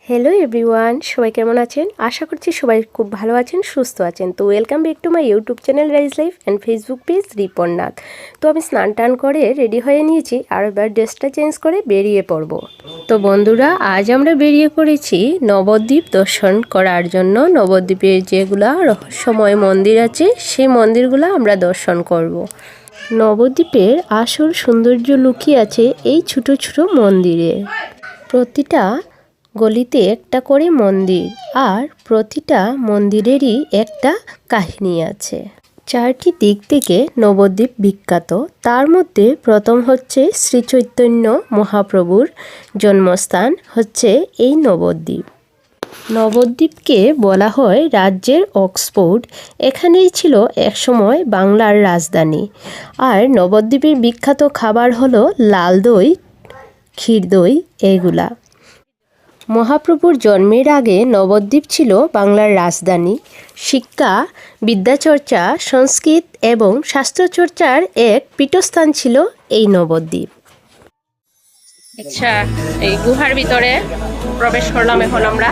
Hello everyone, সবাই কেমন আছেন? আশা করছি সবাই খুব ভালো আছেন, সুস্থ আছেন। তো welcome back to my YouTube channel rise life and Facebook page Ripon Nath. তো আমি স্নান টান করে রেডি হয়ে নিয়েছি, আর এবার ড্রেসটা চেঞ্জ করে বেরিয়ে পড়ব। তো বন্ধুরা, আজ আমরা বেরিয়ে পড়েছি নবদ্বীপ দর্শন করার জন্য। নবদ্বীপের যেগুলা রহস্যময় মন্দির আছে, সেই মন্দিরগুলো আমরা দর্শন করব। নবদ্বীপের আসল সৌন্দর্য লুকিয়ে আছে এই ছোট ছোট মন্দিরে। প্রতিটা গলিতে একটা করে মন্দির, আর প্রতিটা মন্দিরেরই একটা কাহিনী আছে। চারটি দিক থেকে নবদ্বীপ বিখ্যাত। তার মধ্যে প্রথম হচ্ছে শ্রী চৈতন্য মহাপ্রভুর জন্মস্থান হচ্ছে এই নবদ্বীপ। নবদ্বীপকে বলা হয় রাজ্যের অক্সফোর্ড। এখানেই ছিল একসময় বাংলার রাজধানী। আর নবদ্বীপের বিখ্যাত খাবার হলো লাল দই, ক্ষীর দই, এগুলা। মহাপ্রভুর জন্মের আগে নবদ্বীপ ছিল বাংলার রাজধানী। শিক্ষা, বিদ্যাচর্চা, সংস্কৃত এবং শাস্ত্রচর্চার এক পীঠস্থান ছিল এই নবদ্বীপ। আচ্ছা, এই গুহার ভিতরে প্রবেশ করলাম এখন আমরা।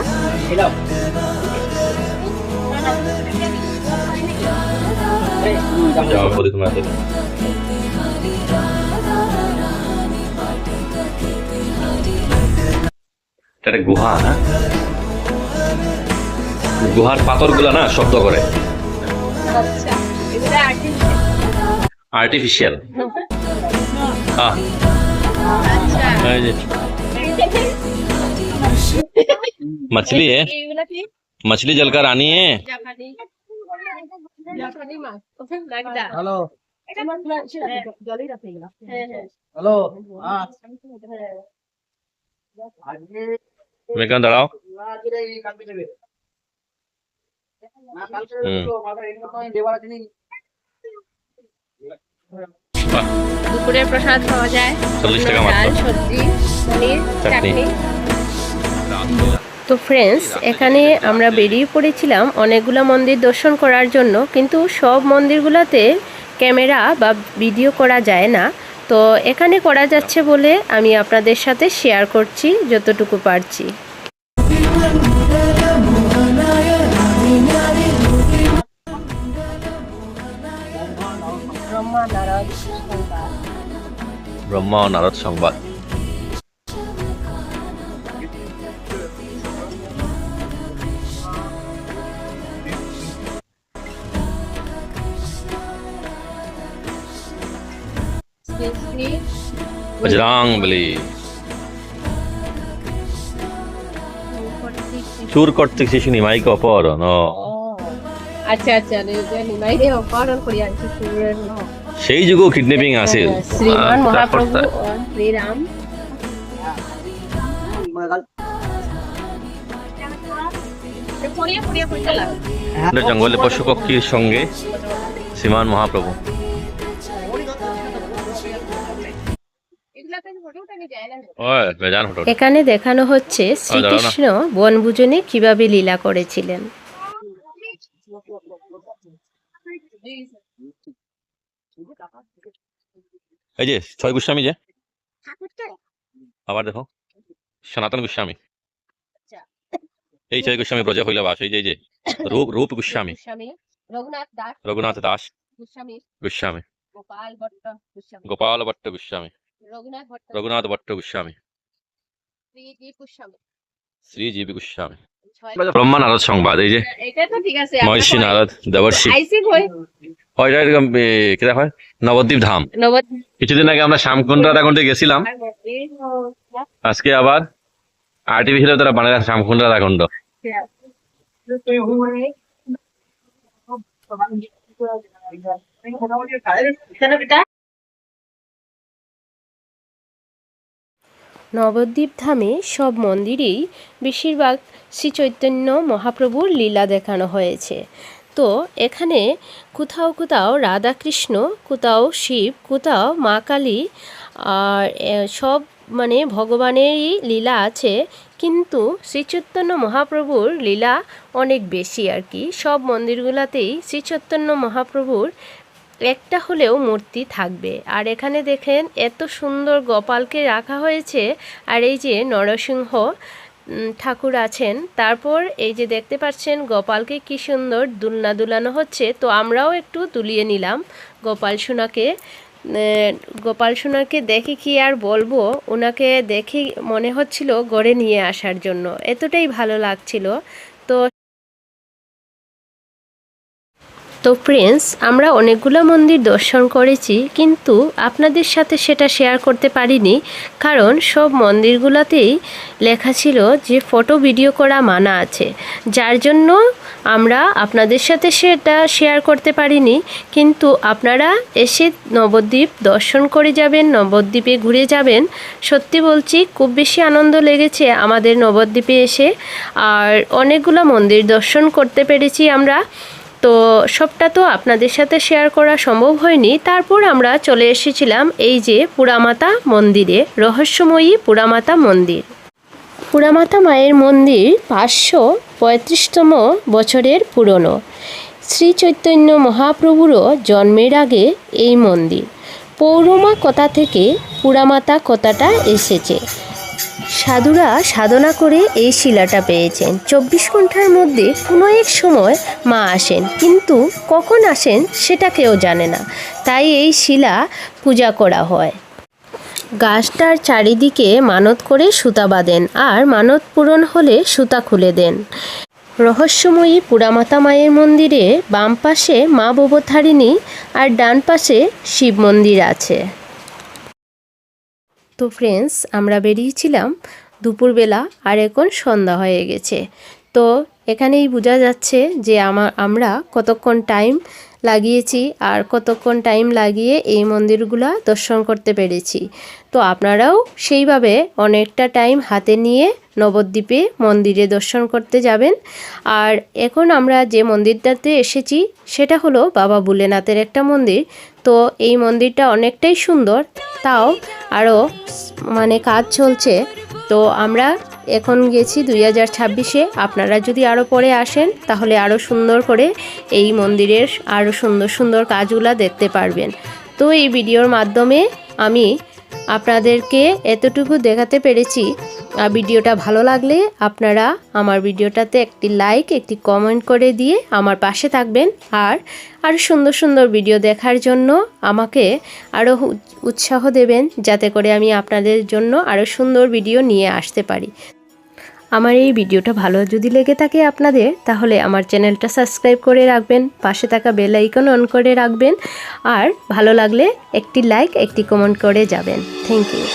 এটা গুহা না, গুহার পাথরগুলো না শব্দ করে। आर्टिफिशियल हाँ मछली है, मछली जलकर आनी है। हेलो हेलो मैं कहाँ दड़ाओ দুপুরের প্রসাদ পাওয়া যায়, 40 টাকা মাত্র। ডাল, সবজি, পনির, চাটনি। চাটনি। তো ফ্রেন্ডস, এখানে আমরা বেরিয়ে পড়েছিলাম অনেকগুলো মন্দির দর্শন করার জন্য, কিন্তু সব মন্দিরগুলোতে ক্যামেরা বা ভিডিও করা যায় না। তো এখানে করা যাচ্ছে বলে আমি আপনাদের সাথে শেয়ার করছি যতটুকু পারছি। ब्रह्मा और नारद संवाद। बजरंग बली চুর করতে শিশু নিমাই কপর ন। আচ্ছা আচ্ছা, নিমাইরে অপহরণ করি আর সেই যুগও কিডন্যাপিং আছে। শ্রীমান মহাপ্রভু ও শ্রীরাম জঙ্গলে পশু পক্ষীর সঙ্গে শ্রীমান মহাপ্রভু। এখানে দেখানো হচ্ছে শ্রীকৃষ্ণ বনভোজনে কিভাবে লীলা করেছিলেন। এই যে ছয় গোস্বামী, যে আবার দেখো সনাতন গোস্বামী, এই ছয় গোস্বামী ব্রজ হইল বাস। এই যে রূপ রূপ গোস্বামী, রঘুনাথ দাস গোস্বামী, গোপাল ভট্ট গোস্বামী, রঘুনাথ ভট্ট গোস্বামী, শ্রীজীবী গোস্বামী, ব্রহ্মা নারদ সংবাদ। এই যে মহর্ষি নারদ দেবর্ষি। ওইটা এরকম কিরা হয় নবদ্বীপ ধাম। কিছুদিন আগে আমরা শ্যামকুণ্ড রাধাকুণ্ডে গেছিলাম, আজকে আবার আর্টিফিশিয়াল দ্বারা বানায় শ্যামকুণ্ড রাধাকুণ্ড। নবদ্বীপ ধামে সব মন্দিরেই বেশিরভাগ শ্রী চৈতন্য মহাপ্রভুর লীলা দেখানো হয়েছে। তো এখানে কোথাও কোথাও রাধাকৃষ্ণ, কোথাও শিব, কোথাও মা কালী, আর সব মানে ভগবানেরই লীলা আছে। কিন্তু শ্রী চৈতন্য মহাপ্রভুর লীলা অনেক বেশি আর কি। সব মন্দিরগুলোতেই শ্রী চৈতন্য মহাপ্রভুর একটা হলেও মূর্তি থাকবে। আর এখানে দেখেন এত সুন্দর গোপালকে রাখা হয়েছে। আর এই যে নরসিংহ ঠাকুর আছেন। তারপর এই যে দেখতে পাচ্ছেন গোপালকে কি সুন্দর দুলনা দুলানো হচ্ছে, তো আমরাও একটু দুলিয়ে নিলাম গোপাল সোনাকে। গোপাল সোনাকে দেখে কি আর বলবো, ওনাকে দেখে মনে হচ্ছিল গড়ে নিয়ে আসার জন্য, এতটাই ভালো লাগছিল। তো ফ্রেন্ডস, আমরা অনেকগুলো মন্দির দর্শন করেছি, কিন্তু আপনাদের সাথে সেটা শেয়ার করতে পারিনি, কারণ সব মন্দিরগুলোতেই লেখা ছিল যে ফটো ভিডিও করা মানা আছে, যার জন্য আমরা আপনাদের সাথে সেটা শেয়ার করতে পারিনি। কিন্তু আপনারা এসে নবদ্বীপ দর্শন করে যাবেন, নবদ্বীপে ঘুরে যাবেন। সত্যি বলছি, খুব বেশি আনন্দ লেগেছে আমাদের নবদ্বীপে এসে, আর অনেকগুলো মন্দির দর্শন করতে পেরেছি আমরা। তো সবটা তো আপনাদের সাথে শেয়ার করা সম্ভব হয়নি। তারপর আমরা চলে এসেছিলাম এই যে পুরামাতা মন্দিরে, রহস্যময়ী পুরামাতা মন্দির। পুরামাতা মায়ের মন্দির 535তম বছরের পুরনো। শ্রী চৈতন্য মহাপ্রভুরও জন্মের আগে এই মন্দির। পৌরমা কথা থেকে পুরামাতা কথাটা এসেছে। সাধুরা সাধনা করে এই শিলাটা পেয়েছেন। 24 ঘন্টার মধ্যে কোনো এক সময় মা আসেন, কিন্তু কখন আসেন সেটা কেউ জানে না, তাই এই শিলা পূজা করা হয়। গাছটার চারিদিকে মানত করে সুতা বাঁধেন, আর মানত পূরণ হলে সুতা খুলে দেন। রহস্যময়ী পুরামাতা মায়ের মন্দিরে বাম পাশে মা ভবতারিণী আর ডান পাশে শিব মন্দির আছে। তো ফ্রেন্ডস, আমরা বেরিয়েছিলাম দুপুরবেলা, আর এখন সন্ধ্যা হয়ে গেছে। তো এখানেই বোঝা যাচ্ছে যে আমরা কতক্ষণ টাইম লাগিয়েছি, আর কতক্ষণ টাইম লাগিয়ে এই মন্দিরগুলো দর্শন করতে পেরেছি। তো আপনারাও সেইভাবে অনেকটা টাইম হাতে নিয়ে নবদ্বীপে মন্দিরে দর্শন করতে যাবেন। আর এখন আমরা যে মন্দিরটাতে এসেছি সেটা হলো বাবা ভোলেনাথের একটা মন্দির। তো এই মন্দিরটা অনেকটাই সুন্দর, তাও আরও কাজ চলছে। তো আমরা এখন গেছি 2026-এ। আপনারা যদি আরও পরে আসেন তাহলে আরও সুন্দর করে এই মন্দিরের আরও সুন্দর সুন্দর কাজগুলো দেখতে পারবেন। তো এই ভিডিওর মাধ্যমে আমি আপনাদেরকে এতটুকু দেখাতে পেরেছি। ভিডিওটা ভালো লাগলে আপনারা আমার ভিডিওটাতে একটি লাইক, একটি কমেন্ট করে দিয়ে আমার পাশে থাকবেন। আর আরও সুন্দর সুন্দর ভিডিও দেখার জন্য আমাকে আরও উৎসাহ দেবেন, যাতে করে আমি আপনাদের জন্য আরও সুন্দর ভিডিও নিয়ে আসতে পারি। আমার এই ভিডিওটা ভালো যদি লেগে থাকে আপনাদের, তাহলে আমার চ্যানেলটা সাবস্ক্রাইব করে রাখবেন, পাশে থাকা বেল আইকন অন করে রাখবেন, আর ভালো লাগলে একটি লাইক, একটি কমেন্ট করে যাবেন। Thank you.